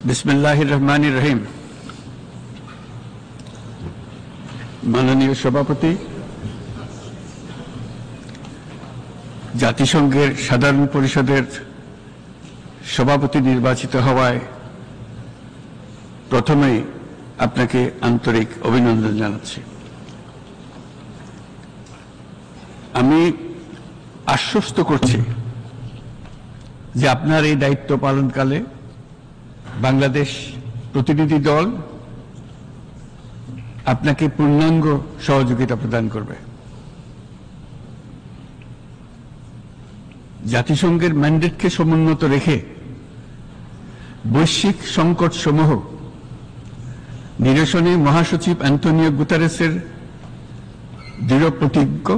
বিসমিল্লাহির রহমানির রহিম। মাননীয় সভাপতি, জাতিসংঘের সাধারণ পরিষদের সভাপতি নির্বাচিত হওয়ায় প্রথমেই আপনাকে আন্তরিক অভিনন্দন জানাচ্ছি। আমি আশ্বস্ত করছি যে আপনার এই দায়িত্ব পালনকালে বাংলাদেশ প্রতিনিধি দল আপনাকে পূর্ণাঙ্গ সহযোগিতা প্রদান করবে। জাতিসংঘের ম্যান্ডেটকে সমুন্নত রেখে বৈশ্বিক সংকট সমূহ নিরসনে মহাসচিব অ্যান্টোনিও গুতেরেসের দৃঢ় প্রতিজ্ঞ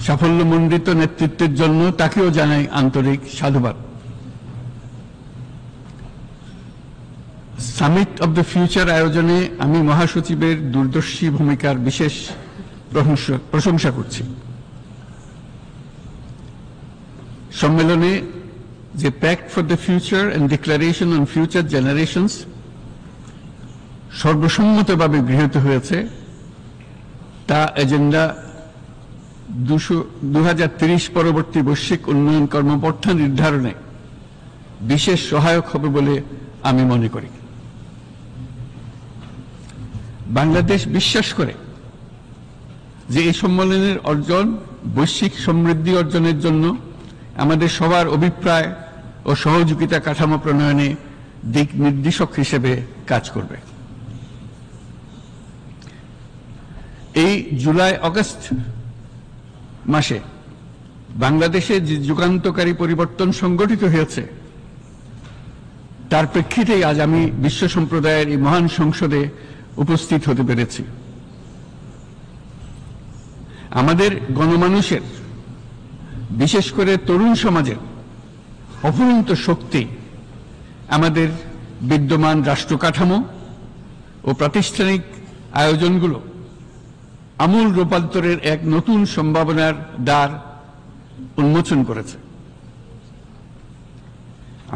সাফল্যমণ্ডিত নেতৃত্বের জন্য তাকেও জানাই আন্তরিক সাধুবাদ। সামিট অব দ্য ফিউচার আয়োজনে আমি মহাসচিবের দূরদর্শী ভূমিকার বিশেষ প্রশংসা করছি। সম্মেলনে যে pact for the future and declaration on future generations সর্বসম্মতভাবে গৃহীত হয়েছে, তা এজেন্ডা 2030 পরবর্তী বৈশ্বিক উন্নয়ন কর্মপন্থা নির্ধারণে বিশেষ সহায়ক হবে বলে আমি মনে করি। বাংলাদেশ বিশ্বাস করে যে এই সম্মেলনের অর্জন বৈশ্বিক সমৃদ্ধি অর্জনের জন্য আমাদের সবার অভিপ্রায় ও সহযোগিতা কাঠামো প্রণয়নে দিক নির্দেশক হিসেবে কাজ করবে। এই জুলাই আগস্ট মাসে বাংলাদেশে যে যুগান্তকারী পরিবর্তন সংগঠিত হয়েছে তার প্রেক্ষিতেই আজ আমি বিশ্ব সম্প্রদায়ের এই মহান সংসদে উপস্থিত হতে পেরেছি। আমাদের গণমানুষের, বিশেষ করে তরুণ সমাজের অফুরন্ত শক্তি আমাদের বিদ্যমান রাষ্ট্র কাঠামো ও প্রাতিষ্ঠানিক আয়োজনগুলো আমূল রূপান্তরের এক নতুন সম্ভাবনার দ্বার উন্মোচন করেছে।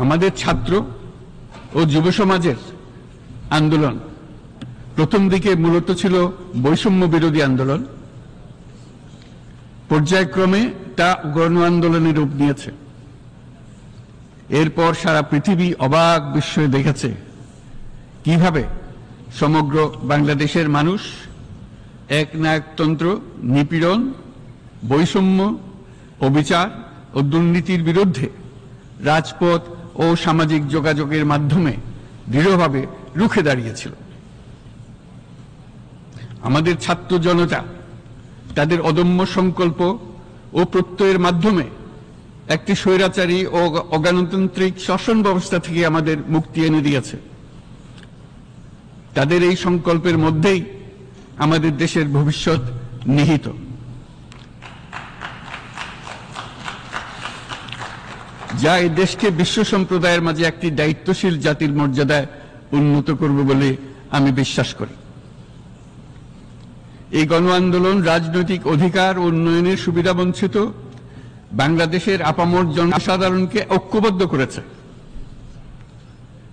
আমাদের ছাত্র ও যুব সমাজের আন্দোলন প্রথম দিকে মূলত ছিল বৈষম্য বিরোধী আন্দোলন, পর্যায়ক্রমে তা গণ আন্দোলনের রূপ নিয়েছে। এরপর সারা পৃথিবী অবাক বিস্ময়ে দেখেছে কিভাবে সমগ্র বাংলাদেশের মানুষ একনায়কতন্ত্র, নিপীড়ন, বৈষম্য, অবিচার ও দুর্নীতির বিরুদ্ধে রাজপথ ও সামাজিক যোগাযোগের মাধ্যমে দৃঢ়ভাবে রুখে দাঁড়িয়েছিল। আমাদের ছাত্র জনতা তাদের অদম্য সংকল্প ও প্রত্যয়ের মাধ্যমে একটি স্বৈরাচারী ও অগণতান্ত্রিক শাসন ব্যবস্থা থেকে আমাদের মুক্তি এনে দিয়েছে। তাদের এই সংকল্পের মধ্যেই আমাদের দেশের ভবিষ্যৎ নিহিত। যা এই দেশকে বিশ্ব সম্প্রদায়ের মাঝে একটি দায়িত্বশীল জাতির মর্যাদায় উন্নত করবে বলে আমি বিশ্বাস করি। এই গণ আন্দোলন রাজনৈতিক অধিকার ও উন্নয়নের সুবিধা বঞ্চিত বাংলাদেশের আপামর জনসাধারণকে ঐক্যবদ্ধ করেছে।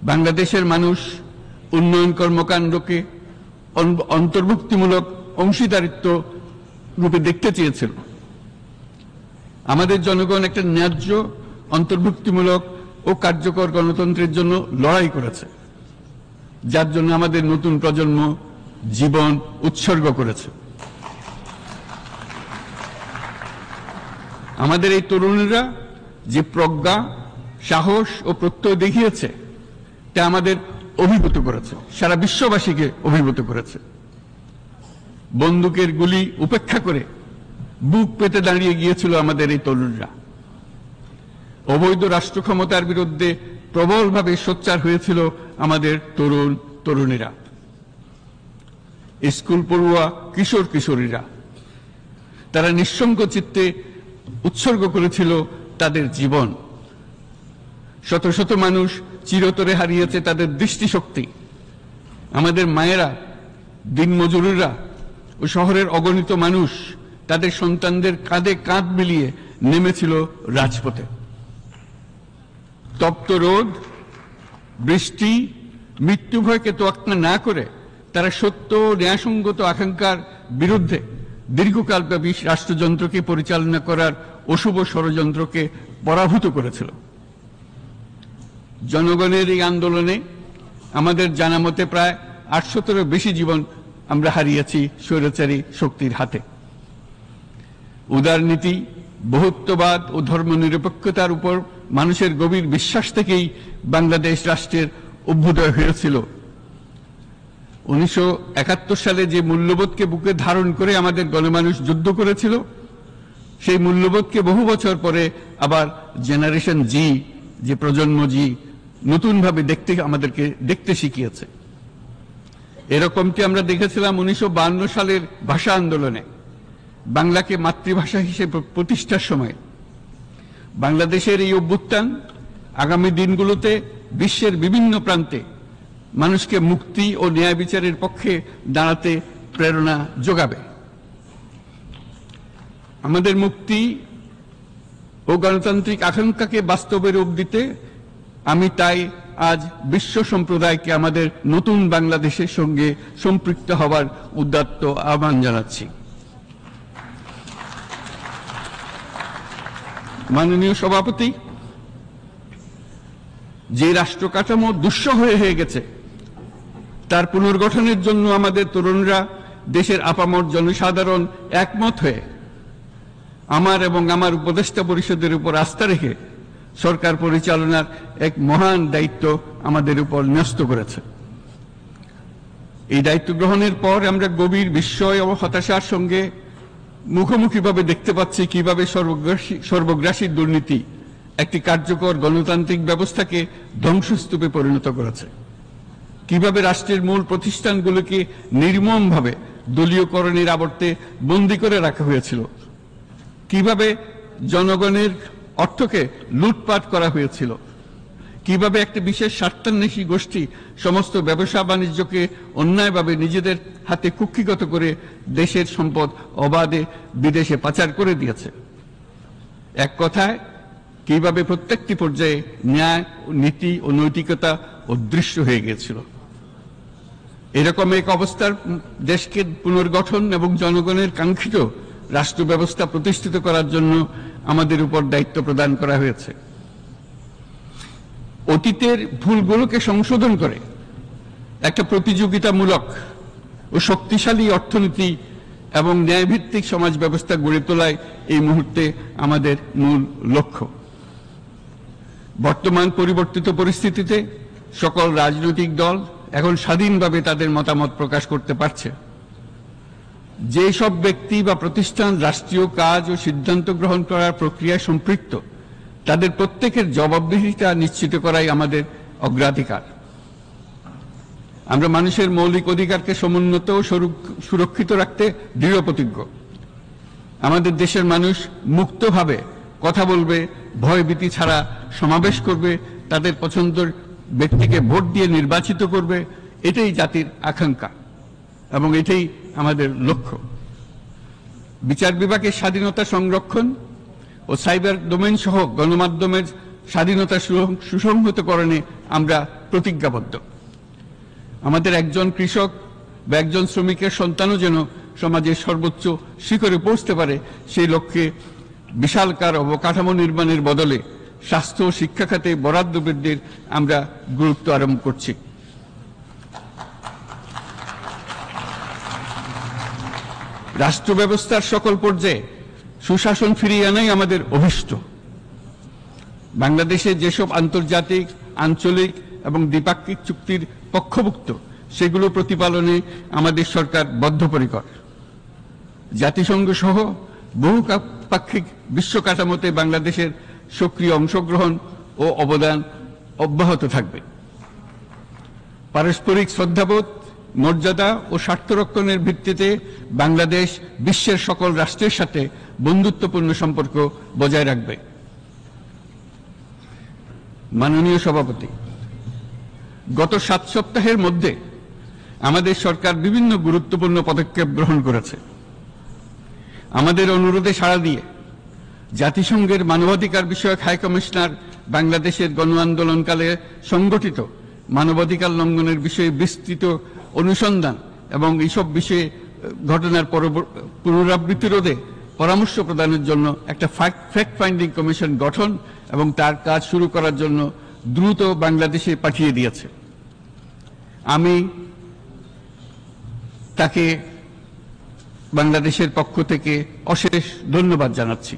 বাংলাদেশের মানুষ উন্নয়ন কর্মকাণ্ডকে অন্তর্ভুক্তিমূলক অংশীদারিত্ব রূপে দেখতে চেয়েছিল। আমাদের জনগণ একটা ন্যায্য, অন্তর্ভুক্তিমূলক ও কার্যকর গণতন্ত্রের জন্য লড়াই করেছে, যার জন্য আমাদের নতুন প্রজন্ম জীবন উৎসর্গ করেছে। আমাদের এই তরুণীরা যে প্রজ্ঞা, সাহস ও প্রত্যয় দেখিয়েছে তা আমাদের অভিভূত করেছে, সারা বিশ্ববাসীকে অভিভূত করেছে। বন্দুকের গুলি উপেক্ষা করে বুক পেতে দাঁড়িয়ে গিয়েছিল আমাদের এই তরুণরা। অবৈধ রাষ্ট্র ক্ষমতার বিরুদ্ধে প্রবলভাবে সোচ্চার হয়েছিল আমাদের তরুণ তরুণীরা। স্কুল পড়ুয়া কিশোর কিশোরীরা তারা নিঃসঙ্গ চিত্তে উৎসর্গ করেছিল তাদের জীবন। শত শত মানুষ চিরতরে হারিয়েছে তাদের দৃষ্টিশক্তি। আমাদের মায়েরা, দিনমজুররা ও শহরের অগণিত মানুষ তাদের সন্তানদের কাঁধে কাঁধ মিলিয়ে নেমেছিল রাজপথে। তপ্ত রোদ বৃষ্টি, মৃত্যু ভয়কে তোয়াক্কা না করে তারা সত্য ও ন্যায়সঙ্গত আকাঙ্ক্ষার বিরুদ্ধে দীর্ঘকালব্যাপী রাষ্ট্রযন্ত্রকে পরিচালনা করার অশুভ ষড়যন্ত্রকে পরাভূত করেছিল। জনগণের এই আন্দোলনে আমাদের জানা মতে প্রায় 800-এরও বেশি জীবন আমরা হারিয়েছি স্বৈরাচারী শক্তির হাতে। উদারনীতি, বহুত্ববাদ ও ধর্মনিরপেক্ষতার উপর মানুষের গভীর বিশ্বাস থেকেই বাংলাদেশ রাষ্ট্রের অভ্যুদয় হয়েছিল। 1971 সালে যে মূল্যবোধকে বুকে ধারণ করে আমাদের গণমানুষ যুদ্ধ করেছিল, সেই মূল্যবোধকে বহু বছর পরে আবার জেনারেশন জি, যে প্রজন্ম জি, নতুনভাবে আমাদেরকে দেখতে শিখিয়েছে। এরকমটি আমরা দেখেছিলাম 1952 সালের ভাষা আন্দোলনে, বাংলাকে মাতৃভাষা হিসেবে প্রতিষ্ঠার সময়। বাংলাদেশের এই অভ্যুত্থান আগামী দিনগুলোতে বিশ্বের বিভিন্ন প্রান্তে মানুষকে মুক্তি ও ন্যায় বিচারের পক্ষে দাঁড়াতে প্রেরণা যোগাবে। আমাদের মুক্তি ও গণতান্ত্রিক আকাঙ্ক্ষাকে বাস্তবে রূপ দিতে আমি তাই আজ বিশ্ব সম্প্রদায়কে আমাদের নতুন বাংলাদেশের সঙ্গে সম্পৃক্ত হওয়ার উদাত্ত আহ্বান জানাচ্ছি। মাননীয় সভাপতি, যে রাষ্ট্র কাঠামো দুঃসহ হয়ে গেছে তার পুনর্গঠনের জন্য আমাদের তরুণরা, দেশের আপামর জনসাধারণ একমত হয়ে আমার এবং আমার উপদেষ্টা পরিষদের উপর আস্থা রেখে সরকার পরিচালনার এক মহান দায়িত্ব আমাদের উপর ন্যস্ত করেছে। এই দায়িত্ব গ্রহণের পর আমরা গভীর বিস্ময় ও হতাশার সঙ্গে মুখোমুখিভাবে দেখতে পাচ্ছি কিভাবে সর্বগ্রাসী দুর্নীতি একটি কার্যকর গণতান্ত্রিক ব্যবস্থাকে ধ্বংসস্তূপে পরিণত করেছে, কিভাবে রাষ্ট্রের মূল প্রতিষ্ঠানগুলোকে নির্মমভাবে দলীয়করণের আবর্তে বন্দী করে রাখা হয়েছিল, কিভাবে জনগণের অর্থকে লুটপাট করা হয়েছিল, কিভাবে একটি বিশেষ স্বার্থান্বেষী গোষ্ঠী সমস্ত ব্যবসা বাণিজ্যকে অন্যায়ভাবে নিজেদের হাতে কুক্ষিগত করে দেশের সম্পদ অবাধে বিদেশে পাচার করে দিয়েছে। এক কথায়, কিভাবে প্রত্যেকটি পর্যায়ে ন্যায়, নীতি ও নৈতিকতা অদৃশ্য হয়ে গিয়েছিল। এরকম এক অবস্থার দেশকে পুনর্গঠন এবং জনগণের কাঙ্ক্ষিত রাষ্ট্র ব্যবস্থা প্রতিষ্ঠিত করার জন্য আমাদের উপর দায়িত্ব প্রদান করা হয়েছে। অতীতের ভুলগুলোকে সংশোধন করে একটা প্রতিযোগিতামূলক ও শক্তিশালী অর্থনীতি এবং ন্যায়ভিত্তিক সমাজ ব্যবস্থা গড়ে তোলাই এই মুহূর্তে আমাদের মূল লক্ষ্য। বর্তমান পরিবর্তিত পরিস্থিতিতে সকল রাজনৈতিক দল এখন স্বাধীনভাবে তাদের মতামত প্রকাশ করতে পারছে। যে সব ব্যক্তি বা প্রতিষ্ঠান রাষ্ট্রীয় কাজ ও সিদ্ধান্ত গ্রহণ করার প্রক্রিয়ায় সম্পৃক্ত, তাদের প্রত্যেকের জবাবদিহিতা নিশ্চিত করাই আমাদের অগ্রাধিকার। আমরা মানুষের মৌলিক অধিকারকে সমুন্নত ও সুরক্ষিত রাখতে দৃঢ় প্রতিজ্ঞ। আমাদের দেশের মানুষ মুক্তভাবে কথা বলবে, ভয়ভীতি ছাড়া সমাবেশ করবে, তাদের পছন্দের ব্যক্তিকে ভোট দিয়ে নির্বাচিত করবে, এটাই জাতির আকাঙ্ক্ষা এবং এটাই আমাদের লক্ষ্য। বিচার বিভাগের স্বাধীনতা সংরক্ষণ ও সাইবার ডোমেইন সহ গণমাধ্যমের স্বাধীনতা সুসংহতকরণে আমরা প্রতিজ্ঞাবদ্ধ। আমাদের একজন কৃষক বা একজন শ্রমিকের সন্তানও যেন সমাজের সর্বোচ্চ শিখরে পৌঁছতে পারে, সেই লক্ষ্যে বিশালকার অবকাঠামো নির্মাণের বদলে স্বাস্থ্য ও শিক্ষা খাতে বরাদ্দ বৃদ্ধির আমরা গুরুত্ব আরোপ করছি। রাষ্ট্র ব্যবস্থার সকল পর্যায়ে সুশাসন ফিরিয়ে আনাই আমাদের অভীষ্ট। বাংলাদেশে যেসব আন্তর্জাতিক, আঞ্চলিক এবং দ্বিপাক্ষিক চুক্তির পক্ষভুক্ত, সেগুলো প্রতিপালনে আমাদের সরকার বদ্ধপরিকর। জাতিসংঘ সহ বহুপাক্ষিক বিশ্ব কাঠামোতে বাংলাদেশের সক্রিয় অংশগ্রহণ ও অবদান অব্যাহত থাকবে। পারস্পরিক শ্রদ্ধাবোধ, মর্যাদা ও স্বার্থ রক্ষণের ভিত্তিতে বাংলাদেশ বিশ্বের সকল রাষ্ট্রের সাথে বন্ধুত্বপূর্ণ সম্পর্ক বজায় রাখবে। মাননীয় সভাপতি, গত 7 সপ্তাহের মধ্যে আমাদের সরকার বিভিন্ন গুরুত্বপূর্ণ পদক্ষেপ গ্রহণ করেছে। আমাদের অনুরোধে সাড়া দিয়ে জাতিসংঘের মানবাধিকার বিষয়ক হাই কমিশনার বাংলাদেশের গণ আন্দোলনকালে সংগঠিত মানবাধিকার লঙ্ঘনের বিষয়ে বিস্তৃত অনুসন্ধান এবং এইসব বিষয়ে ঘটনার পুনরাবৃত্তি রোধে পরামর্শ প্রদানের জন্য একটা ফ্যাক্ট ফাইন্ডিং কমিশন গঠন এবং তার কাজ শুরু করার জন্য দ্রুত বাংলাদেশে পাঠিয়ে দিয়েছে। আমি তাকে বাংলাদেশের পক্ষ থেকে অশেষ ধন্যবাদ জানাচ্ছি।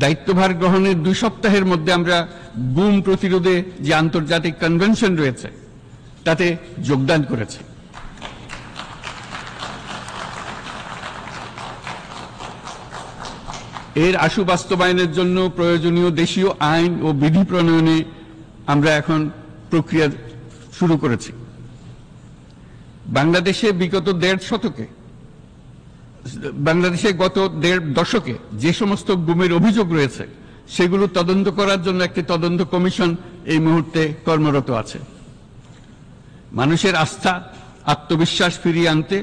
দায়িত্বভার গ্রহণের 2 সপ্তাহের মধ্যে আমরা গুম প্রতিরোধে যে আন্তর্জাতিক কনভেনশন রয়েছে তাতে যোগদান করেছি। এর আশু বাস্তবায়নের জন্য প্রয়োজনীয় দেশীয় আইন ও বিধি প্রণয়নে আমরা এখন প্রক্রিয়া শুরু করেছি। বাংলাদেশে বিগত গত 1.5 দশকে যে সমস্ত গুমের অভিযোগ রয়েছে সেগুলো তদন্ত করার জন্য একটি তদন্ত কমিশন এই মুহূর্তে কর্মরত আছে। মানুষের আস্থা আত্মবিশ্বাস ফিরিয়ে আনতে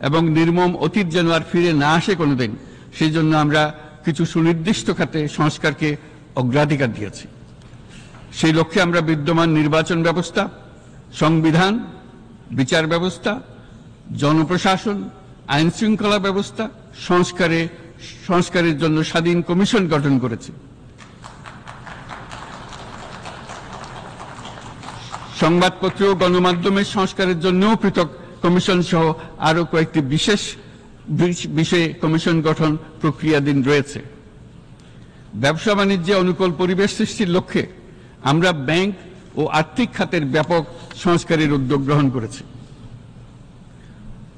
এবং নির্মম অতীত যেন আর ফিরে না আসে কোনোদিন, সেই জন্য আমরা কিছু সুনির্দিষ্ট খাতে সংস্কারকে অগ্রাধিকার দিয়েছি। সেই লক্ষ্যে আমরা বিদ্যমান নির্বাচন ব্যবস্থা, সংবিধান, বিচার ব্যবস্থা, জনপ্রশাসন, আইন শৃঙ্খলা ব্যবস্থা সংস্কারের জন্য স্বাধীন কমিশন গঠন করেছি। সংবাদপত্র ও গণমাধ্যমের সংস্কারের জন্যও পৃথক কমিশন সহ আরো কয়েকটি বিশেষ বিষয়ে কমিশন গঠন প্রক্রিয়াধীন রয়েছে। ব্যবসা বাণিজ্যে অনুকূল পরিবেশ সৃষ্টির লক্ষ্যে আমরা ব্যাংক ও আর্থিক খাতের ব্যাপক সংস্কারের উদ্যোগ গ্রহণ করেছি।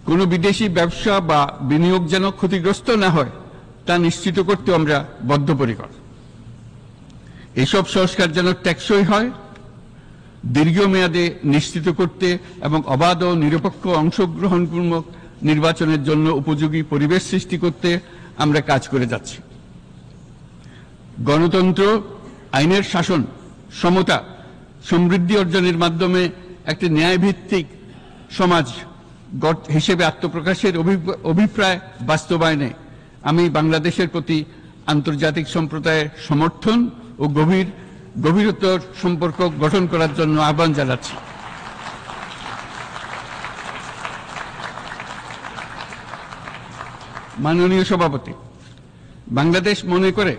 কোনো বিদেশি ব্যবসা বা বিনিয়োগ যেন ক্ষতিগ্রস্ত না হয় তা নিশ্চিত করতে আমরা বদ্ধপরিকর। এসব সংস্কার যেন টেকসই হয়, দীর্ঘমেয়াদে নিশ্চিত করতে এবং অবাধ ও নিরপেক্ষ অংশগ্রহণমূলক নির্বাচনের জন্য উপযোগী পরিবেশ সৃষ্টি করতে আমরা কাজ করে যাচ্ছি। গণতন্ত্র, আইনের শাসন, সমতা, সমৃদ্ধি অর্জনের মাধ্যমে একটি ন্যায়ভিত্তিক সমাজ হিসেবে আত্মপ্রকাশের অভিপ্রায় বাস্তবায়নে আমি বাংলাদেশের প্রতি আন্তর্জাতিক সম্প্রদায়ের সমর্থন ও গভীরতর সম্পর্ক গঠন করার জন্য আহ্বান জানাচ্ছি। মাননীয় সভাপতি, বাংলাদেশ মনে করে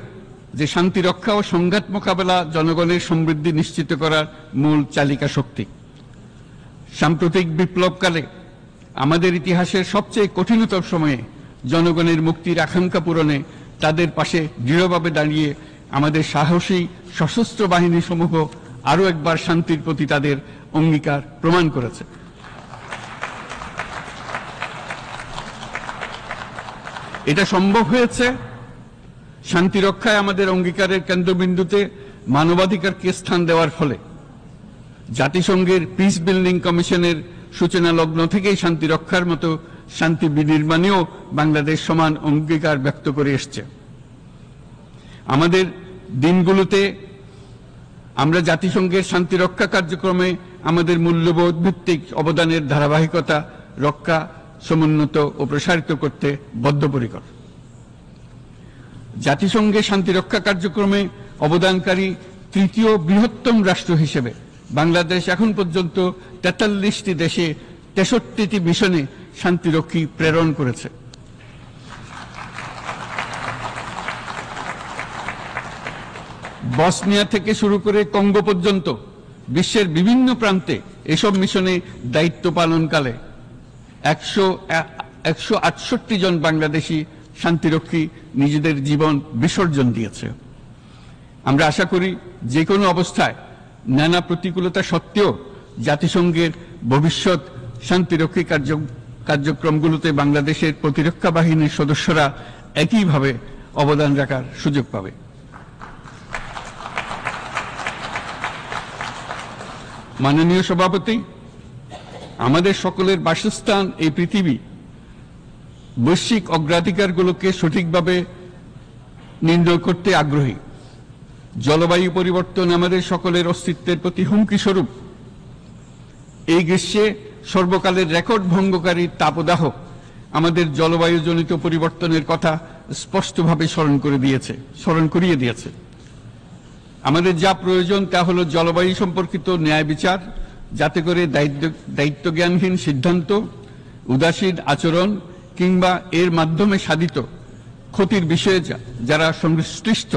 যে শান্তি রক্ষা ও সংঘাত মোকাবেলা জনগণের সমৃদ্ধি নিশ্চিত করার মূল চালিকা শক্তি। সাম্প্রতিক বিপ্লবকালে আমাদের ইতিহাসের সবচেয়ে কঠিনতম সময়ে জনগণের মুক্তির আকাঙ্ক্ষা পূরণে তাদের পাশে দৃঢ়ভাবে দাঁড়িয়ে আমাদের সাহসী সশস্ত্র বাহিনী সমূহ আরো একবার শান্তির প্রতি তাদের অঙ্গীকার প্রমাণ করেছে। এটা সম্ভব হয়েছে শান্তি রক্ষায় আমাদের অঙ্গীকারের কেন্দ্রবিন্দুতে মানবাধিকারকে স্থান দেওয়ার ফলে। জাতিসংঘের পিস বিল্ডিং কমিশনের সূচনা লগ্ন থেকেই শান্তি রক্ষার মতো শান্তি বিনির্মাণেও বাংলাদেশ সমান অঙ্গীকার ব্যক্ত করে এসছে। আমাদের দিনগুলোতে আমরা জাতিসংঘের শান্তি রক্ষা কার্যক্রমে আমাদের মূল্যবোধ ভিত্তিক অবদানের ধারাবাহিকতা রক্ষা, সমুন্নত ও প্রসারিত করতে বদ্ধপরিকর। জাতিসংঘের শান্তিরক্ষা কার্যক্রমে অবদানকারী তৃতীয় বৃহত্তম রাষ্ট্র হিসেবে বাংলাদেশ এখন পর্যন্ত 43টি দেশে 63টি মিশনে শান্তিরক্ষী প্রেরণ করেছে। বসনিয়া থেকে শুরু করে কঙ্গো পর্যন্ত বিশ্বের বিভিন্ন প্রান্তে এসব মিশনে দায়িত্ব পালনকালে 168 জন বাংলাদেশি শান্তিরক্ষী নিজেদের জীবন বিসর্জন দিয়েছে। আমরা আশা করি যে কোনো অবস্থায় নানা প্রতিকূলতা সত্ত্বেও জাতিসংঘের ভবিষ্যৎ শান্তিরক্ষী কার্যক্রমগুলোতে বাংলাদেশের প্রতিরক্ষা বাহিনীর সদস্যরা একইভাবে অবদান রাখার সুযোগ পাবে। মাননীয় সভাপতি, আমাদের সকলের বাসস্থান এই পৃথিবী বৈশ্বিক অগ্রাধিকারগুলোকে সঠিকভাবে নির্ণয় করতে আগ্রহী। জলবায়ু পরিবর্তন আমাদের সকলের অস্তিত্বের প্রতি হুমকি স্বরূপ। এই গ্রীষ্মে সর্বকালের রেকর্ড ভঙ্গকারী তাপদাহ আমাদের জলবায়ুজনিত পরিবর্তনের কথা স্পষ্টভাবে স্মরণ করিয়ে দিয়েছে। আমাদের যা প্রয়োজন তা হলো জলবায়ু সম্পর্কিত ন্যায় বিচার, যাতে করে দায়িত্বজ্ঞানহীন সিদ্ধান্ত, উদাসীন আচরণ কিংবা এর মাধ্যমে সাধিত ক্ষতির বিষয়ে যারা সংশ্লিষ্ট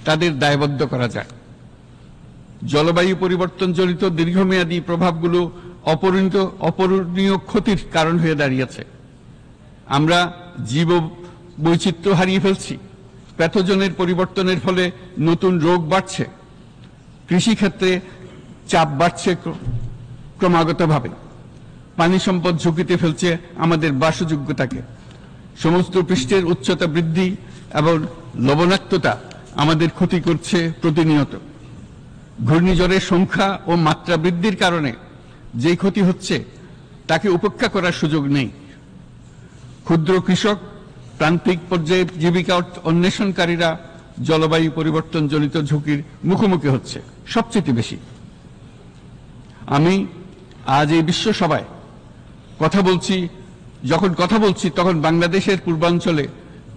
তাদের দায়বদ্ধ করা যায়। জলবায়ু পরিবর্তনজনিত দীর্ঘমেয়াদী প্রভাবগুলো অপূরণীয় ক্ষতির কারণ হয়ে দাঁড়িয়েছে। আমরা জীব বৈচিত্র্য হারিয়ে ফেলছি, প্যাথোজেনের পরিবর্তনের ফলে নতুন রোগ বাড়ছে, কৃষিক্ষেত্রে চাপ বাড়ছে ক্রমাগতভাবে, পানি সম্পদ ঝুঁকিতে ফেলছে আমাদের বাসযোগ্যতাকে, সমুদ্র পৃষ্ঠের উচ্চতা বৃদ্ধি এবং লবণাক্ততা আমাদের ক্ষতি করছে প্রতিনিয়ত। ঘূর্ণিঝড়ের সংখ্যা ও মাত্রা বৃদ্ধির কারণে যে ক্ষতি হচ্ছে তাকে উপেক্ষা করার সুযোগ নেই। ক্ষুদ্র কৃষক, প্রান্তিক পর্যায়ে জীবিকা অন্বেষণকারীরা জলবায়ু পরিবর্তনজনিত ঝুঁকির মুখোমুখি হচ্ছে সবচেয়ে বেশি। আমি আজ এই বিশ্ব সভায় যখন কথা বলছি তখন বাংলাদেশের পূর্বাঞ্চলে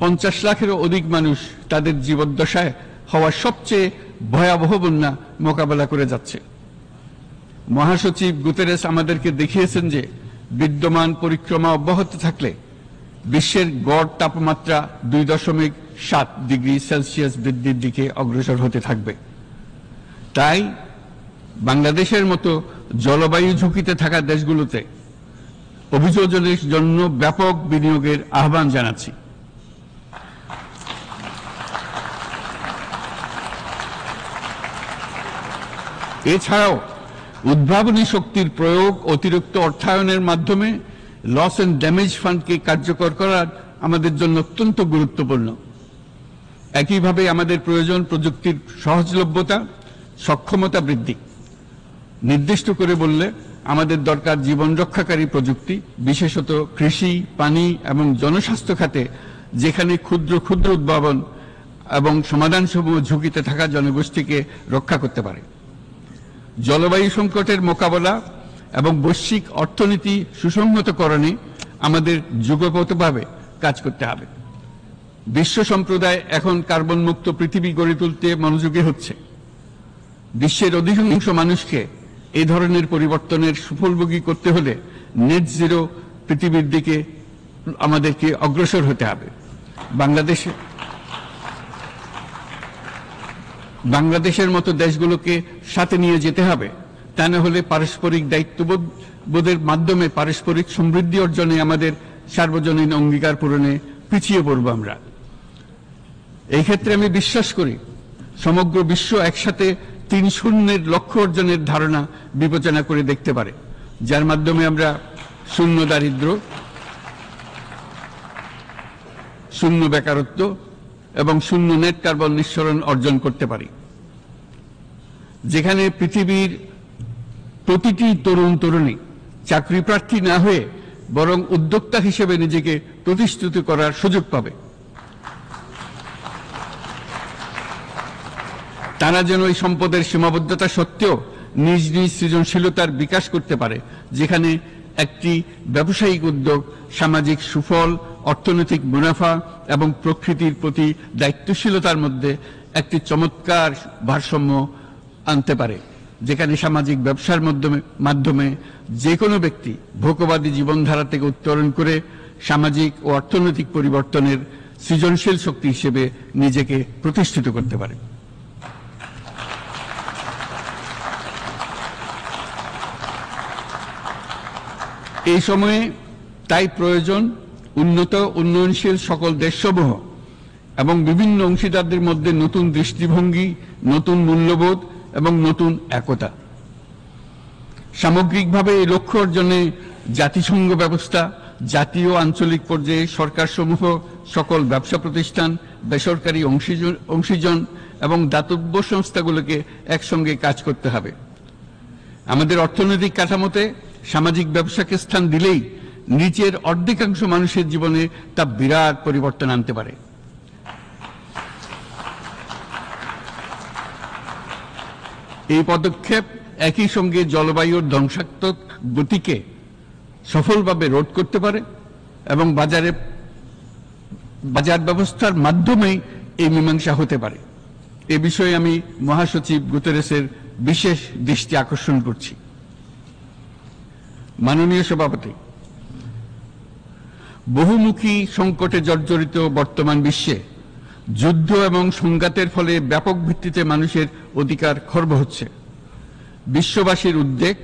50 লাখেরও অধিক মানুষ তাদের জীবদ্দশায় হওয়া সবচেয়ে ভয়াবহ বন্যা মোকাবেলা করে যাচ্ছে। মহাসচিব গুতেরেস আমাদেরকে দেখিয়েছেন যে বিদ্যমান পরিক্রমা অব্যাহত থাকলে বিশ্বের গড় তাপমাত্রা 2.7 ডিগ্রি সেলসিয়াস বৃদ্ধির দিকে অগ্রসর হতে থাকবে। তাই বাংলাদেশের মতো জলবায়ু ঝুঁকিতে থাকা দেশগুলোতে অভিযোজনের জন্য ব্যাপক বিনিয়োগের আহ্বান জানাচ্ছি। এছাড়াও উদ্ভাবনী শক্তির প্রয়োগ, অতিরিক্ত অর্থায়নের মাধ্যমে লস এন্ড ড্যামেজ ফান্ডকে কার্যকর করা আমাদের জন্য অত্যন্ত গুরুত্বপূর্ণ। একইভাবে আমাদের প্রয়োজন প্রযুক্তির সহজলভ্যতা, সক্ষমতা বৃদ্ধি। নির্দিষ্ট করে বললে আমাদের দরকার জীবন রক্ষাকারী প্রযুক্তি, বিশেষত কৃষি, পানি এবং জনস্বাস্থ্য খাতে, যেখানে ক্ষুদ্র ক্ষুদ্র উদ্ভাবন এবং সমাধানসমূহ ঝুঁকিতে থাকা জনগোষ্ঠীকে রক্ষা করতে পারে। জলবায়ু সংকটের মোকাবেলা এবং বৈশ্বিক অর্থনীতি সুসংহতকরণে আমাদের যুগপৎভাবে কাজ করতে হবে। বিশ্ব সম্প্রদায় এখন কার্বন মুক্ত পৃথিবী গড়ে তুলতে মনোযোগী হচ্ছে। বিশ্বের অধিকাংশ মানুষকে এই ধরনের পরিবর্তনের সুফলভোগী করতে হলে নেট জিরো পৃথিবীর দিকে আমাদেরকে অগ্রসর হতে হবে। বাংলাদেশের মতো দেশগুলোকে সাথে নিয়ে যেতে হবে। তা না হলে পারস্পরিক দায়িত্ববোধের মাধ্যমে পারস্পরিক সমৃদ্ধি অর্জনে আমাদের সার্বজনীন অঙ্গীকার পূরণে পিছিয়ে পড়ব আমরা। এই ক্ষেত্রে আমি বিশ্বাস করি সমগ্র বিশ্ব একসাথে 3-0 লক্ষ্য অর্জনের ধারণা বিবেচনা করে দেখতে পারে, যার মাধ্যমে আমরা শূন্য দারিদ্র্য, শূন্য বেকারত্ব এবং শূন্য নেট কার্বন নিঃসরণ অর্জন করতে পারি। যেখানে পৃথিবীর প্রতিটি তরুণ তরুণী চাকরি প্রার্থী না হয়ে বরং উদ্যোক্তা হিসেবে নিজেকে প্রতিষ্ঠিত করার সুযোগ পাবে। তারা যেন এই সম্পদের সীমাবদ্ধতা সত্ত্বেও নিজ নিজ সৃজনশীলতার বিকাশ করতে পারে, যেখানে একটি ব্যবসায়িক উদ্যোগ সামাজিক সুফল, অর্থনৈতিক মুনাফা এবং প্রকৃতির প্রতি দায়িত্বশীলতার মধ্যে একটি চমৎকার ভারসাম্য আনতে পারে, যেখানে সামাজিক ব্যবসার মাধ্যমে যে কোনো ব্যক্তি ভোগবাদী জীবনধারা থেকে উত্তরণ করে সামাজিক ও অর্থনৈতিক পরিবর্তনের সৃজনশীল শক্তি হিসেবে নিজেকে প্রতিষ্ঠিত করতে পারে। এই সময়ে তাই প্রয়োজন উন্নত উন্নয়নশীল সকল দেশসমূহ এবং বিভিন্ন অংশীদারদের মধ্যে নতুন দৃষ্টিভঙ্গি, নতুন মূল্যবোধ এবং নতুন একতা। সামগ্রিকভাবে এই লক্ষ্য অর্জনে জাতিসংঘ ব্যবস্থা, জাতীয় আঞ্চলিক পর্যায়ে সরকারসমূহ, সকল ব্যবসা প্রতিষ্ঠান, বেসরকারি অংশীজন এবং দাতব্য সংস্থাগুলোকে একসঙ্গে কাজ করতে হবে। আমাদের অর্থনৈতিক কাঠামোতে সামাজিক ব্যবসাকে স্থান দিলেই নিচের অর্ধেকাংশ মানুষের জীবনে তা বিরাট পরিবর্তন আনতে পারে। এই পদক্ষেপ একই সঙ্গে জলবায়ুর ধ্বংসাত্মক গতিকে সফলভাবে রোধ করতে পারে এবং বাজার ব্যবস্থার মাধ্যমেই এই মীমাংসা হতে পারে। এ বিষয়ে আমি মহাসচিব গুতেরেসের বিশেষ দৃষ্টি আকর্ষণ করছি। মাননীয় সভাপতি, বহুমুখী সংকটে জর্জরিত বর্তমান বিশ্বে যুদ্ধ এবং সংঘাতের ফলে ব্যাপক ভিত্তিতে মানুষের অধিকার খর্ব হচ্ছে। বিশ্ববাসীর উদ্বেগ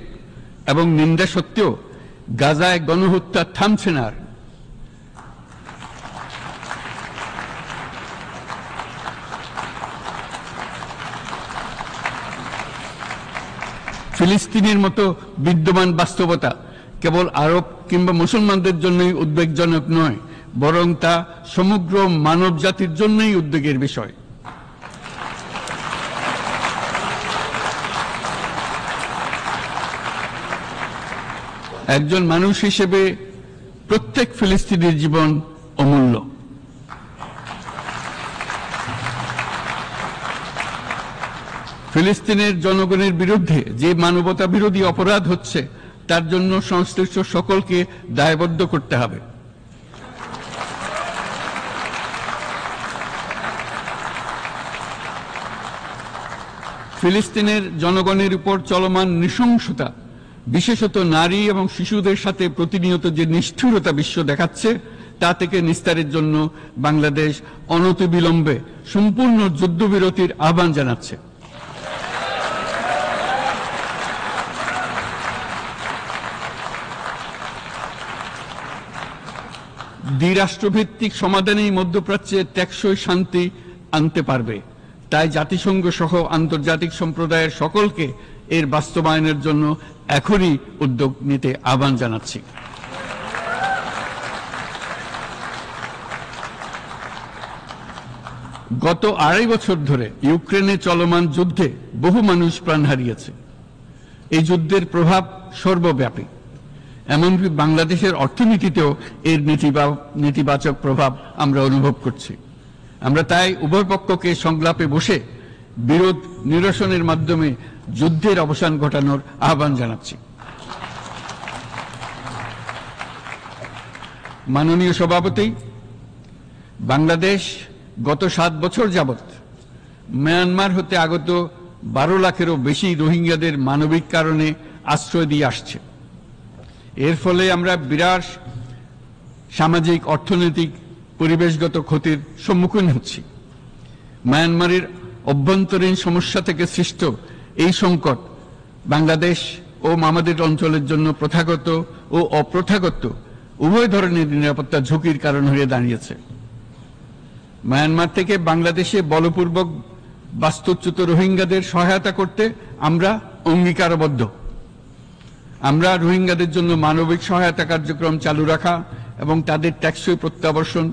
এবং নিন্দা সত্ত্বেও গাজায় গণহত্যা থামছে না। ফিলিস্তিনের মতো বিদ্যমান বাস্তবতা কেবল আরব কিংবা মুসলমানদের জন্যই উদ্বেগজনক নয়, বরং তা সমগ্র মানব জাতির জন্যই উদ্বেগের বিষয়। একজন মানুষ হিসেবে প্রত্যেক ফিলিস্তিনির জীবন অমূল্য। ফিলিস্তিনের জনগণের বিরুদ্ধে যে মানবতা বিরোধী অপরাধ হচ্ছে তার জন্য সংশ্লিষ্ট সকলকে দায়বদ্ধ করতে হবে। ফিলিস্তিনের জনগণের উপর চলমান নৃশংসতা, বিশেষত নারী এবং শিশুদের সাথে প্রতিনিয়ত যে নিষ্ঠুরতা বিশ্ব দেখাচ্ছে, তা থেকে নিস্তারের জন্য বাংলাদেশ অনতিবিলম্বে সম্পূর্ণ যুদ্ধবিরতির আহ্বান জানাচ্ছে। দ্বিরাষ্ট্রভিত্তিক সমাধানেই মধ্যপ্রাচ্যে টেকসই শান্তি আনতে পারবে। তাই জাতিসংঘ সহ আন্তর্জাতিক সম্প্রদায়ের সকলকে এর বাস্তবায়নের জন্য এখনই উদ্যোগ নিতে আহ্বান জানাচ্ছি। গত 2.5 বছর ধরে ইউক্রেনে চলমান যুদ্ধে বহু মানুষ প্রাণ হারিয়েছে। এই যুদ্ধের প্রভাব সর্বব্যাপী, এমনকি বাংলাদেশের অর্থনীতিতেও এর নেতিবাচক প্রভাব আমরা অনুভব করছি। আমরা তাই উভয় পক্ষকে সংলাপে বসে বিরোধ নিরসনের মাধ্যমে যুদ্ধের অবসান ঘটানোর আহ্বান জানাচ্ছি। মাননীয় সভাপতি, বাংলাদেশ গত 7 বছর যাবৎ মিয়ানমার হতে আগত 12 লাখেরও বেশি রোহিঙ্গাদের মানবিক কারণে আশ্রয় দিয়ে আসছে। এর ফলে আমরা বিরাট সামাজিক, অর্থনৈতিক, পরিবেশগত ক্ষতির সম্মুখীন হচ্ছি। মিয়ানমারের অভ্যন্তরীণ সমস্যা থেকে সৃষ্ট এই সংকট বাংলাদেশ ও আমাদের অঞ্চলের জন্য প্রথাগত ও অপ্রথাগত উভয় ধরনের নিরাপত্তা ঝুঁকির কারণ হয়ে দাঁড়িয়েছে। মিয়ানমার থেকে বাংলাদেশে বলপূর্বক বাস্তুচ্যুত রোহিঙ্গাদের সহায়তা করতে আমরা অঙ্গীকারবদ্ধ। আমরা রোহিঙ্গাদের জন্য মানবিক সহায়তা কার্যক্রম চালু রাখা এবং তাদের টেকসই প্রত্যাবর্তন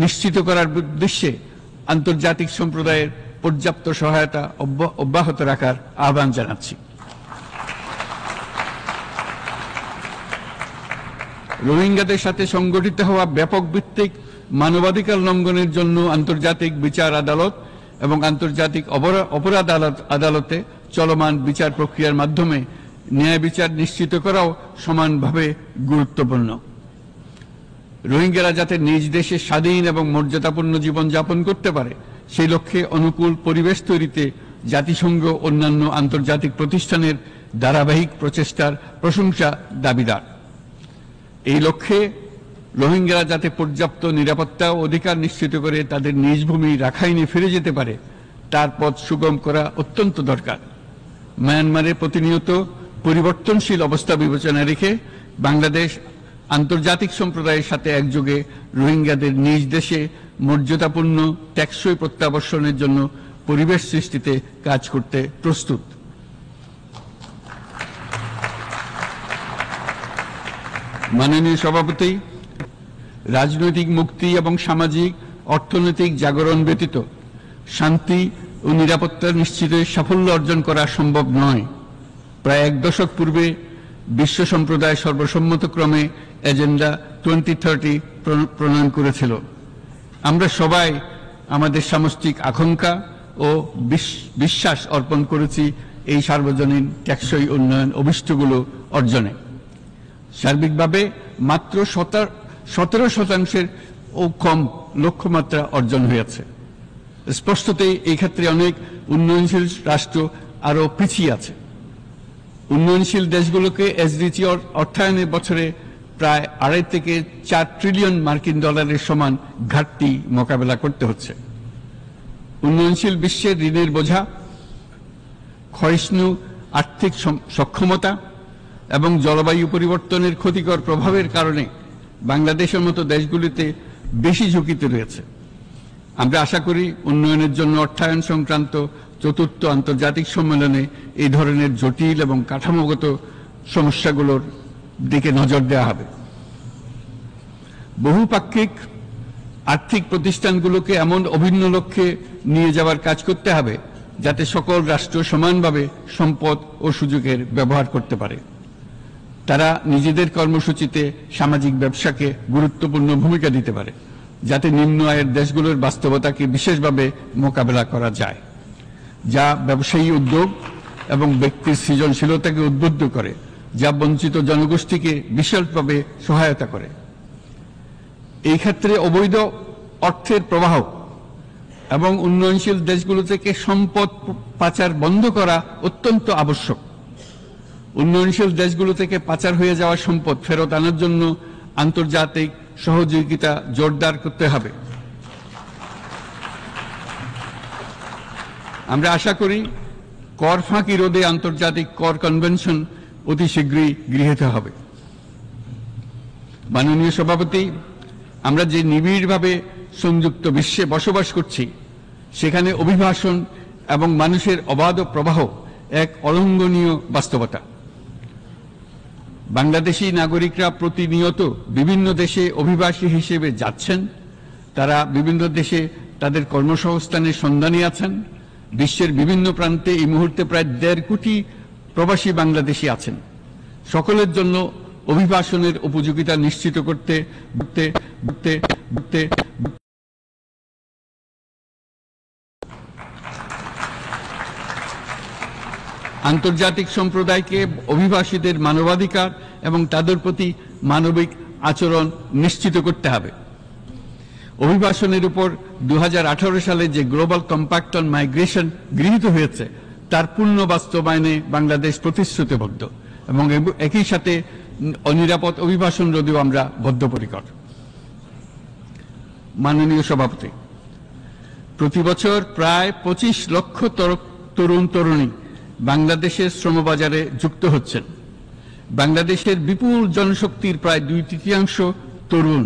নিশ্চিত করার উদ্দেশ্যে আন্তর্জাতিক সম্প্রদায়ের পর্যাপ্ত সহায়তা অব্যাহত রাখার আহ্বান জানাচ্ছি। রোহিঙ্গাদের সাথে সংগঠিত হওয়া ব্যাপক ভিত্তিক মানবাধিকার লঙ্ঘনের জন্য আন্তর্জাতিক বিচার আদালত এবং আন্তর্জাতিক অপরাধ আদালতে চলমান বিচার প্রক্রিয়ার মাধ্যমে ন্যায় বিচার নিশ্চিত করাও সমানভাবে গুরুত্বপূর্ণ। রোহিঙ্গারা যাতে নিজ দেশে স্বাধীন এবং মর্যাদাপূর্ণ জীবন যাপন করতে পারে, সেই লক্ষ্যে অনুকূল পরিবেশ তৈরিতে জাতিসংঘ অন্যান্য আন্তর্জাতিক প্রতিষ্ঠানের ধারাবাহিক প্রচেষ্টার প্রশংসা দাবিদার। এই লক্ষ্যে রোহিঙ্গারা যাতে পর্যাপ্ত নিরাপত্তা ও অধিকার নিশ্চিত করে তাদের নিজ ভূমি রাখাইনে ফিরে যেতে পারে, তার পথ সুগম করা অত্যন্ত দরকার। মিয়ানমারে প্রতিনিয়ত পরিবর্তনশীল অবস্থা বিবেচনায় রেখে বাংলাদেশ আন্তর্জাতিক সম্প্রদায়ের সাথে একযোগে রোহিঙ্গাদের নিজ দেশে মর্যাদাপূর্ণ টেকসই প্রত্যাবর্তনের জন্য পরিবেশ সৃষ্টিতে কাজ করতে প্রস্তুত। মাননীয় সভাপতি, রাজনৈতিক মুক্তি এবং সামাজিক অর্থনৈতিক জাগরণ ব্যতীত শান্তি ও নিরাপত্তা নিশ্চিতে সাফল্য অর্জন করা সম্ভব নয়। প্রায় 1 দশক পূর্বে বিশ্ব সম্প্রদায় সর্বসম্মতক্রমে এজেন্ডা 2030 প্রণয়ন করেছিল। আমরা সবাই আমাদের সামষ্টিক আকাঙ্ক্ষা ও বিশ্বাস অর্পণ করেছি এই সার্বজনীন টেকসই উন্নয়ন অভিষ্টগুলো অর্জনে। সার্বিকভাবে মাত্র 17% ও কম লক্ষ্যমাত্রা অর্জন হয়েছে। স্পষ্টতই এই ক্ষেত্রে অনেক উন্নয়নশীল রাষ্ট্র আরো পিছিয়ে আছে। উন্নয়নশীল দেশগুলোকে এসডিজি অর্থায়নের বছরে প্রায় 2.5 থেকে 4 ট্রিলিয়ন মার্কিন ডলারের সমান ঘাটতি মোকাবেলা করতে হচ্ছে। উন্নয়নশীল বিশ্বের ঋণের বোঝা, ক্ষয়িষ্ণু আর্থিক সক্ষমতা এবং জলবায়ু পরিবর্তনের ক্ষতিকর প্রভাবের কারণে বাংলাদেশের মতো দেশগুলিতে বেশি ঝুঁকিতে রয়েছে। আমরা আশা করি উন্নয়নের জন্য অর্থায়ন সংক্রান্ত চতুর্থ আন্তর্জাতিক সম্মেলনে এই ধরনের জটিল এবং কাঠামোগত সমস্যাগুলোর দিকে নজর দেওয়া হবে। বহুপাক্ষিক আর্থিক প্রতিষ্ঠানগুলোকে এমন অভিন্ন লক্ষ্যে নিয়ে যাওয়ার কাজ করতে হবে যাতে সকল রাষ্ট্র সমানভাবে সম্পদ ও সুযোগের ব্যবহার করতে পারে। তারা নিজেদের কর্মসূচিতে সামাজিক ব্যবসাকে গুরুত্বপূর্ণ ভূমিকা দিতে পারে, যাতে নিম্ন আয়ের দেশগুলোর বাস্তবতাকে বিশেষভাবে মোকাবেলা করা যায়, যা ব্যবসায়ী উদ্যোগ এবং ব্যক্তির সৃজনশীলতাকে উদ্বুদ্ধ করে, যা বঞ্চিত জনগোষ্ঠীকে বিশালভাবে সহায়তা করে। এই ক্ষেত্রে অবৈধ অর্থের প্রবাহ এবং উন্নয়নশীল দেশগুলো থেকে সম্পদ পাচার বন্ধ করা অত্যন্ত আবশ্যক। উন্নয়নশীল দেশগুলো থেকে পাচার হয়ে যাওয়া সম্পদ ফেরত আনার জন্য আন্তর্জাতিক সহযোগিতা জোরদার করতে হবে। আমরা আশা করি কর ফাঁকি রোধে আন্তর্জাতিক কর কনভেনশন অতি শীঘ্রই গৃহীত হবে। মাননীয় সভাপতি, আমরা যে নিবিড়ভাবে সংযুক্ত বিশ্বে বসবাস করছি, সেখানে অভিবাসন এবং মানুষের অবাধ প্রবাহ এক অলঙ্ঘনীয় বাস্তবতা। বাংলাদেশী নাগরিকরা প্রতিনিয়ত বিভিন্ন দেশে অভিবাসী হিসেবে যাচ্ছেন। তারা বিভিন্ন দেশে তাদের কর্মসংস্থানের সন্ধানে আছেন। বিশ্বের বিভিন্ন প্রান্তে এই মুহূর্তে প্রায় 1.5 কোটি প্রবাসী বাংলাদেশী আছেন। সকলের জন্য অভিবাসনের উপযোগিতা নিশ্চিত করতে আন্তর্জাতিক সম্প্রদায়কে অভিবাসীদের মানবাধিকার এবং তাদের প্রতি মানবিক আচরণ নিশ্চিত করতে হবে। অভিবাসনের উপর 2018 সালে যে গ্লোবাল কম্প্যাক্ট অন মাইগ্রেশন গৃহীত হয়েছে, তার পূর্ণ বাস্তবায়নে বাংলাদেশ প্রতিশ্রুতিবদ্ধ এবং একই সাথে অনিরাপদ অভিবাসন রোধেও আমরা বদ্ধপরিকর। মাননীয় সভাপতি, প্রতি বছর প্রায় 25 লক্ষ তরুণ তরুণী বাংলাদেশের শ্রমবাজারে যুক্ত হচ্ছেন। বাংলাদেশের বিপুল জনশক্তির প্রায় 2/3 তরুণ।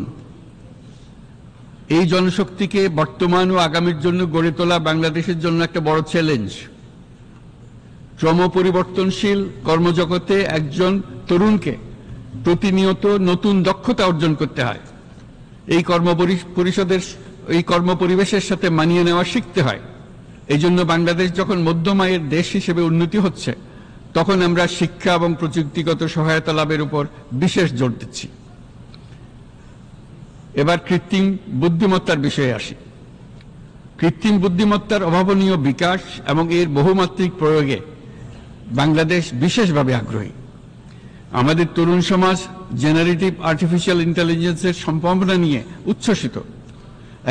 এই জনশক্তিকে বর্তমান ও আগামীর জন্য গড়ে তোলা বাংলাদেশের জন্য একটা বড় চ্যালেঞ্জ। ক্রমপরিবর্তনশীল কর্মজগতে একজন তরুণকে প্রতিনিয়ত নতুন দক্ষতা অর্জন করতে হয়। এই কর্মপরিবেশের সাথে মানিয়ে নেওয়া শিখতে হয়। এই জন্য বাংলাদেশ যখন মধ্যম আয়ের দেশ হিসেবে উন্নতি হচ্ছে, তখন আমরা শিক্ষা এবং প্রযুক্তিগত সহায়তা লাভের উপর বিশেষ জোর দিচ্ছি। এবার কৃত্রিম বুদ্ধিমত্তার বিষয়ে আসি। কৃত্রিম বুদ্ধিমত্তার অভাবনীয় বিকাশ এবং এর বহুমাত্রিক প্রয়োগে বাংলাদেশ বিশেষভাবে আগ্রহী। আমাদের তরুণ সমাজ জেনারেটিভ আর্টিফিশিয়াল ইন্টেলিজেন্সের সম্ভাবনা নিয়ে উচ্ছ্বসিত।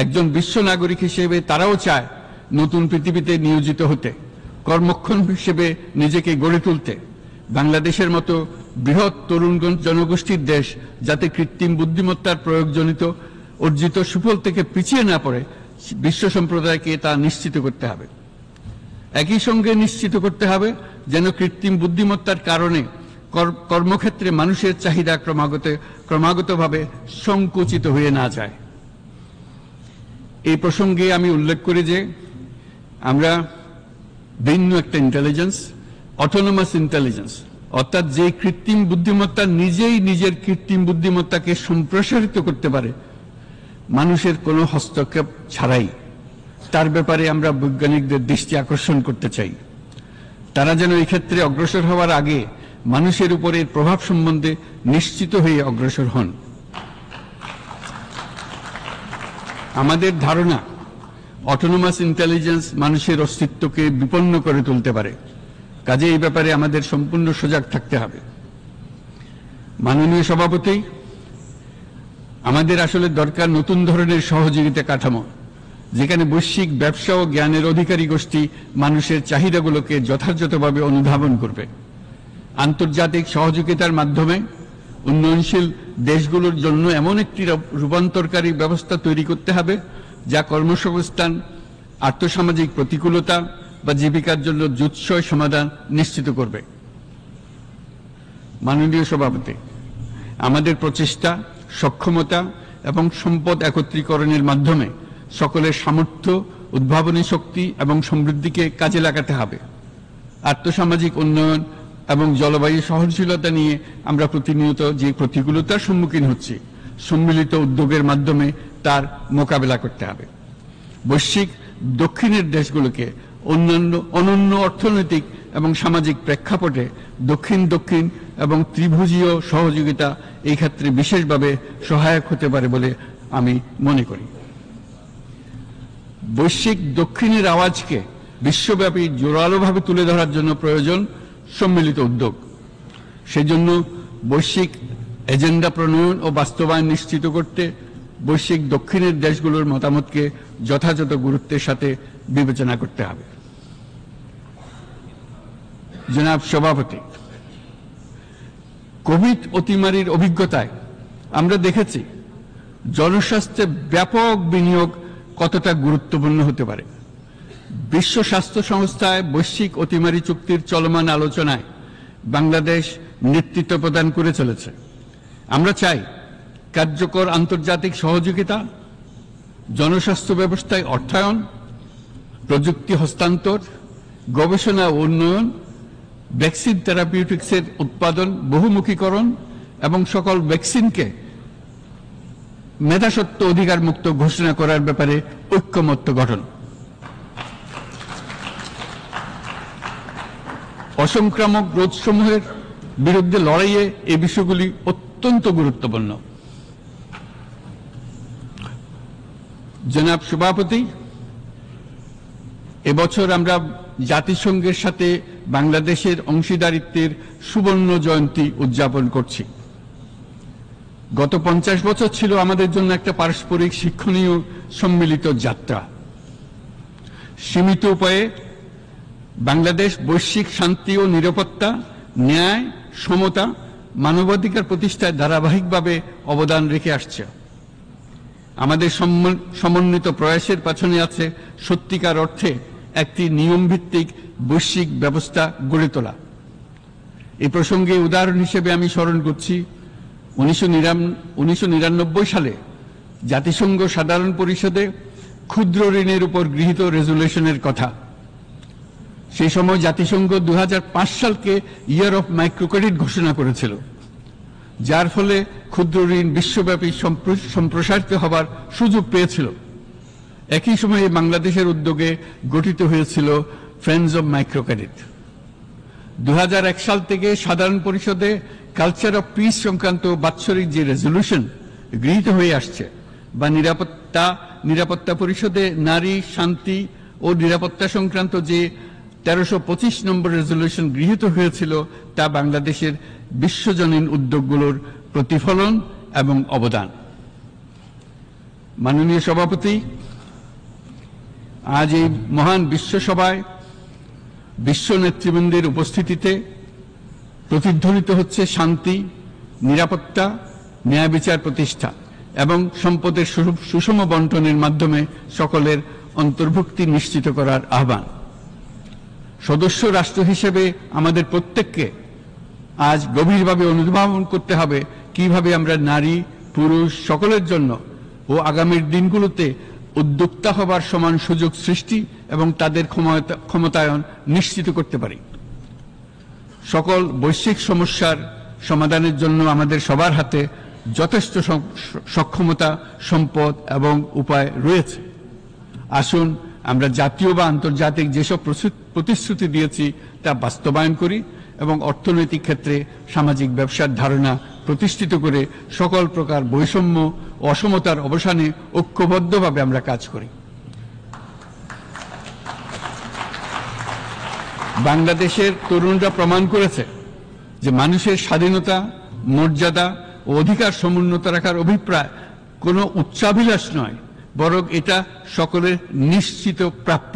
একজন বিশ্ব নাগরিক হিসেবে তারাও চায় নতুন পৃথিবীতে নিয়োজিত হতে, কর্মক্ষম হিসেবে নিজেকে গড়ে তুলতে। বাংলাদেশের মতো বৃহৎ তরুণ জনগোষ্ঠীর দেশ যাতে কৃত্রিম বুদ্ধিমত্তার প্রয়োগজনিত অর্জিত সুফল থেকে পিছিয়ে না পড়ে, বিশ্ব সম্প্রদায়কে তা নিশ্চিত করতে হবে। একই সঙ্গে নিশ্চিত করতে হবে যেন কৃত্রিম বুদ্ধিমত্তার কারণে কর্মক্ষেত্রে মানুষের চাহিদা ক্রমাগতভাবে সংকুচিত হয়ে না যায়। এই প্রসঙ্গে আমি উল্লেখ করি যে আমরা ভিন্ন একটা ইন্টেলিজেন্স, অটোনোমাস ইন্টেলিজেন্স, অর্থাৎ যে কৃত্রিম বুদ্ধিমত্তা নিজেই নিজের কৃত্রিম বুদ্ধিমত্তাকে সম্প্রসারিত করতে পারে মানুষের কোনো হস্তক্ষেপ ছাড়াই, তার ব্যাপারে আমরা বৈজ্ঞানিকদের দৃষ্টি আকর্ষণ করতে চাই। তারা যেন এই ক্ষেত্রে অগ্রসর হওয়ার আগে মানুষের উপরে প্রভাব সম্বন্ধে নিশ্চিত হয়ে অগ্রসর হন। আমাদের ধারণা অটোনোমাস ইন্টেলিজেন্স মানুষের অস্তিত্বকে বিপন্ন করে তুলতে পারে, কাজে এই ব্যাপারে আমাদের সম্পূর্ণ সজাগ থাকতে হবে। মাননীয় সভাপতি, আমাদের আসলে দরকার নতুন ধরনের সহযোগিতা কাঠামো, যেখানে বৈশ্বিক ব্যবসা ও জ্ঞানের অধিকারী গোষ্ঠী মানুষের চাহিদাগুলোকে যথাযথভাবে অনুধাবন করবে। আন্তর্জাতিক সহযোগিতার মাধ্যমে উন্নয়নশীল দেশগুলোর জন্য এমন একটি রূপান্তরকারী ব্যবস্থা তৈরি করতে হবে যা কর্মসংস্থান, আর্থসামাজিক প্রতিকূলতা বা জীবিকার জন্য যুৎসয় সমাধান নিশ্চিত করবে। মাননীয় সভাপতি, আমাদের প্রচেষ্টা, সক্ষমতা এবং সম্পদ একত্রীকরণের মাধ্যমে সকলের সামর্থ্য, উদ্ভাবনী শক্তি এবং সমৃদ্ধিকে কাজে লাগাতে হবে। আর্থসামাজিক উন্নয়ন এবং জলবায়ু সহনশীলতা নিয়ে আমরা প্রতিনিয়ত যে প্রতিকূলতার সম্মুখীন হচ্ছি, সম্মিলিত উদ্যোগের মাধ্যমে তার মোকাবেলা করতে হবে। বৈশ্বিক দক্ষিণের দেশগুলোকে অনন্য অর্থনৈতিক এবং সামাজিক প্রেক্ষাপটে দক্ষিণ দক্ষিণ এবং ত্রিভুজীয় সহযোগিতা এই ক্ষেত্রে বিশেষভাবে সহায়ক হতে পারে বলে আমি মনে করি। বৈশ্বিক দক্ষিণের আওয়াজকে বিশ্বব্যাপী জোরালোভাবে তুলে ধরার জন্য প্রয়োজন সম্মিলিত উদ্যোগ। সেজন্য বৈশ্বিক এজেন্ডা প্রণয়ন ও বাস্তবায়ন নিশ্চিত করতে বৈশ্বিক দক্ষিণের দেশগুলোর মতামতকে যথাযথ গুরুত্বের সাথে বিবেচনা করতে হবে। জনাব সভাপতি, কোভিড অতিমারির অভিজ্ঞতায় আমরা দেখেছি জনস্বাস্থ্যে ব্যাপক বিনিয়োগ কতটা গুরুত্বপূর্ণ হতে পারে। বিশ্ব স্বাস্থ্য সংস্থায় বৈশ্বিক অতিমারি চুক্তির চলমান আলোচনায় বাংলাদেশ নেতৃত্ব প্রদান করে চলেছে। আমরা চাই কার্যকর আন্তর্জাতিক সহযোগিতা, জনস্বাস্থ্য ব্যবস্থায় অর্থায়ন, প্রযুক্তি হস্তান্তর, গবেষণা ও উন্নয়ন, ভ্যাকসিন থেরাপিউটিক্সের উৎপাদন, বহুমুখীকরণ এবং সকল ভ্যাকসিনকে মেধাস্বত্ব অধিকার মুক্ত ঘোষণা করার ব্যাপারে ঐক্যমত্য গঠন। অসংক্রামক রোগসমূহের বিরুদ্ধে লড়াইয়ে এই বিষয়গুলি অত্যন্ত গুরুত্বপূর্ণ। জনাব সভাপতি, এবছর আমরা জাতিসংঘের সাথে বাংলাদেশের অংশীদারিত্বের সুবর্ণ জয়ন্তী উদযাপন করছি। গত 50 বছর ছিল আমাদের জন্য একটা পারস্পরিক শিক্ষণীয় সম্মিলিত যাত্রা। সীমিত উপায়ে বাংলাদেশ বৈশ্বিক শান্তি ও নিরাপত্তা, ন্যায়, সমতা, মানবাধিকার প্রতিষ্ঠায় ধারাবাহিকভাবে অবদান রেখে আসছে। আমাদের সমন্বিত প্রয়াসের পেছনে আছে সত্যিকার অর্থে একটি নিয়মভিত্তিক বৈশ্বিক ব্যবস্থা গড়ে তোলা। এই প্রসঙ্গে উদাহরণ হিসেবে আমি স্মরণ করছি 1999 সালে জাতিসংঘ সাধারণ পরিষদে ক্ষুদ্র ঋণের উপর গৃহীত রেজুলেশনের কথা। সেই সময় জাতিসংঘ 2005 সালকে ইয়ার অফ মাইক্রোক্রেডিট ঘোষণা করেছিল, যার ফলে ক্ষুদ্র ঋণ বিশ্বব্যাপী সম্প্রসারিত হবার সুযোগ পেয়েছিল। একই সময়ে বাংলাদেশের উদ্যোগে গঠিত হয়েছিল ফ্রেন্ডস অব মাইক্রোক্রেডিট। 2001 সাল থেকে সাধারণ পরিষদে কালচার অফ পিস সংক্রান্ত বাৎসরিক যে রেজলিউশন গৃহীত হয়ে আসছে, বা নিরাপত্তা পরিষদে নারী, শান্তি ও নিরাপত্তা সংক্রান্ত যে 1325 নম্বর রেজলিউশন গৃহীত হয়েছিল, তা বাংলাদেশের বিশ্বজনীন উদ্যোগগুলোর প্রতিফলন এবং অবদান। মাননীয় সভাপতি, আজ এই মহান বিশ্বসভায় বিশ্ব নেতৃবৃন্দের উপস্থিতিতে প্রতিধ্বনিত হচ্ছে শান্তি, নিরাপত্তা, ন্যায় বিচার প্রতিষ্ঠা এবং সম্পদের সুষম বন্টনের মাধ্যমে সকলের অন্তর্ভুক্তি নিশ্চিত করার আহ্বান। সদস্য রাষ্ট্র হিসেবে আমাদের প্রত্যেককে আজ গভীরভাবে অনুধাবন করতে হবে কিভাবে আমরা নারী, পুরুষ সকলের জন্য ও আগামীর দিনগুলোতে উদ্যোক্তা হবার সমান সুযোগ সৃষ্টি এবং তাদের ক্ষমতায়ন নিশ্চিত করতে পারি। সকল বৈশ্বিক সমস্যার সমাধানের জন্য আমাদের সবার হাতে যথেষ্ট সক্ষমতা, সম্পদ এবং উপায় রয়েছে। আসুন আমরা জাতীয় বা আন্তর্জাতিক যেসব প্রতিশ্রুতি দিয়েছি তা বাস্তবায়ন করি এবং অর্থনৈতিক ক্ষেত্রে সামাজিক ব্যবসার ধারণা প্রতিষ্ঠিত করে সকল প্রকার বৈষম্য ও অসমতার অবসানে ঐক্যবদ্ধভাবে আমরা কাজ করি। বাংলাদেশের তরুণরা প্রমাণ করেছে যে মানুষের স্বাধীনতা, মর্যাদা ও অধিকার সমুন্নত রাখার অভিপ্রায় কোনো উচ্চাভিলাষ নয়, বরং এটা সকলের নিশ্চিত প্রাপ্য।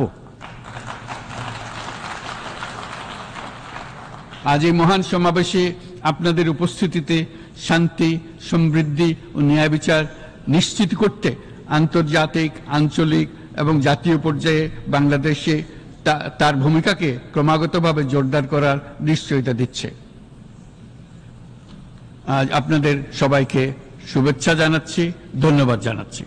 আজ এই মহান সমাবেশে আপনাদের উপস্থিতিতে শান্তি, সমৃদ্ধি ও ন্যায় বিচার নিশ্চিত করতে আন্তর্জাতিক, আঞ্চলিক এবং জাতীয় পর্যায়ে বাংলাদেশে তার ভূমিকাকে ক্রমাগতভাবে জোরদার করার নিশ্চয়তা দিচ্ছে। আজ আপনাদের সবাইকে শুভেচ্ছা জানাচ্ছি, ধন্যবাদ জানাচ্ছি।